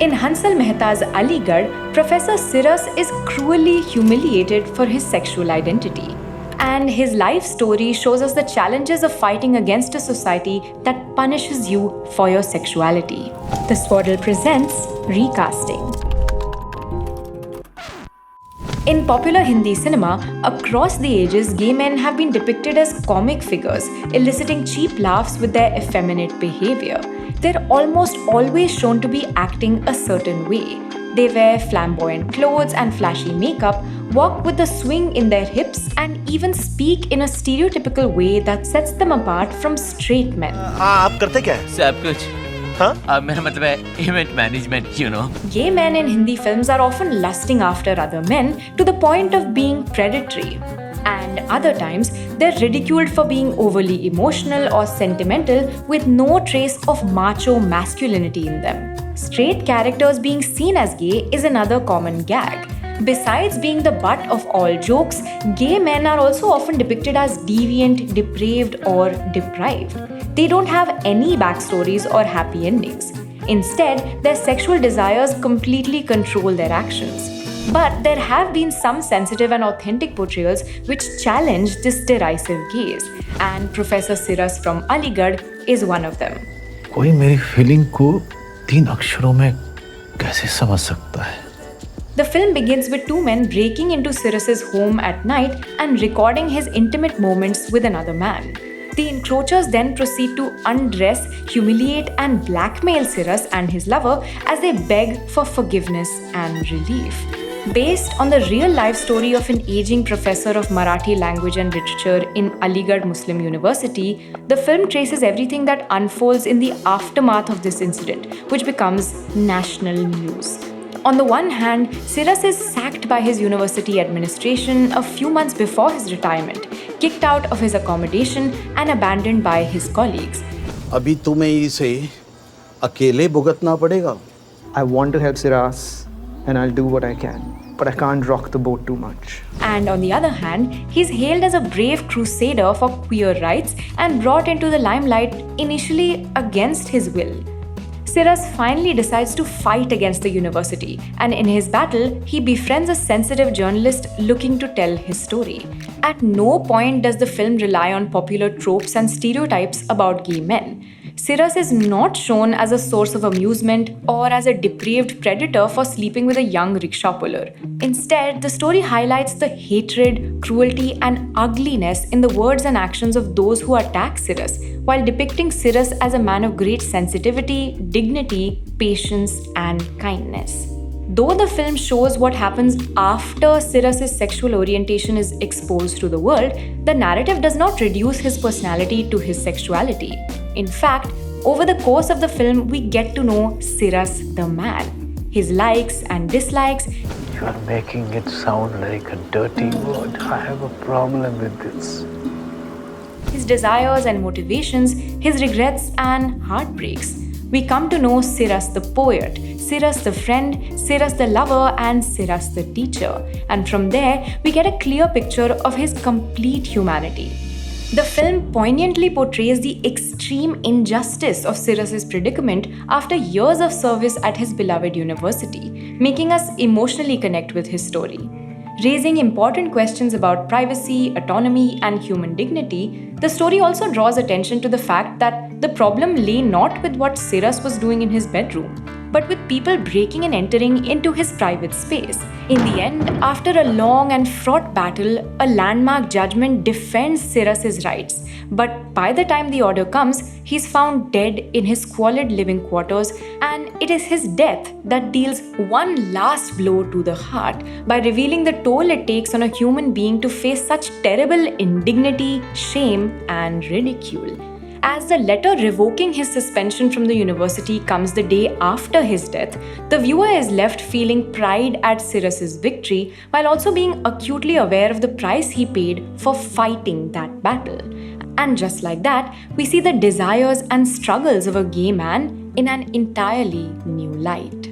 In Hansal Mehta's Aligarh, Professor Siras is cruelly humiliated for his sexual identity. And his life story shows us the challenges of fighting against a society that punishes you for your sexuality. The Swaddle presents Recasting. In popular Hindi cinema, across the ages, gay men have been depicted as comic figures, eliciting cheap laughs with their effeminate behavior. They're almost always shown to be acting a certain way. They wear flamboyant clothes and flashy makeup, walk with a swing in their hips, and even speak in a stereotypical way that sets them apart from straight men. आप करते क्या है? सब कुछ। हाँ? मेरा मतलब है event management, you know. Gay men in Hindi films are often lusting after other men to the point of being predatory. And other times, they're ridiculed for being overly emotional or sentimental with no trace of macho masculinity in them. Straight characters being seen as gay is another common gag. Besides being the butt of all jokes, gay men are also often depicted as deviant, depraved, or deprived. They don't have any backstories or happy endings. Instead, their sexual desires completely control their actions. But there have been some sensitive and authentic portrayals which challenge this derisive gaze, and Professor Siras from Aligarh is one of them. कोई मेरी feeling को 3 अक्षरों में कैसे समझ सकता है? The film begins with two men breaking into Siras's home at night and recording his intimate moments with another man. The encroachers then proceed to undress, humiliate, and blackmail Siras and his lover as they beg for forgiveness and relief. Based on the real-life story of an aging professor of Marathi language and literature in Aligarh Muslim University, the film traces everything that unfolds in the aftermath of this incident, which becomes national news. On the one hand, Siras is sacked by his university administration a few months before his retirement, kicked out of his accommodation and abandoned by his colleagues. अभी तुम्हें इसे अकेले भुगतना पड़ेगा। I want to help Siras and I'll do what I can, but I can't rock the boat too much. And on the other hand, he's hailed as a brave crusader for queer rights and brought into the limelight initially against his will. Siras finally decides to fight against the university, and in his battle, he befriends a sensitive journalist looking to tell his story. At no point does the film rely on popular tropes and stereotypes about gay men. Siras is not shown as a source of amusement or as a depraved predator for sleeping with a young rickshaw puller. Instead, the story highlights the hatred, cruelty, and ugliness in the words and actions of those who attack Siras, while depicting Siras as a man of great sensitivity, dignity, patience, and kindness. Though the film shows what happens after Siras's sexual orientation is exposed to the world, the narrative does not reduce his personality to his sexuality. In fact, over the course of the film, we get to know Siras the man, his likes and dislikes. You are making it sound like a dirty word. I have a problem with this. His desires and motivations, his regrets and heartbreaks. We come to know Siras the poet, Siras the friend, Siras the lover, and Siras the teacher. And from there, we get a clear picture of his complete humanity. The film poignantly portrays the extreme injustice of Siras's predicament after years of service at his beloved university, making us emotionally connect with his story. Raising important questions about privacy, autonomy, and human dignity, the story also draws attention to the fact that the problem lay not with what Siras was doing in his bedroom, but with people breaking and entering into his private space. In the end, after a long and fraught battle, a landmark judgment defends Siras's rights. But by the time the order comes, he's found dead in his squalid living quarters, and it is his death that deals one last blow to the heart by revealing the toll it takes on a human being to face such terrible indignity, shame, and ridicule. As the letter revoking his suspension from the university comes the day after his death, the viewer is left feeling pride at Siras's victory while also being acutely aware of the price he paid for fighting that battle. And just like that, we see the desires and struggles of a gay man in an entirely new light.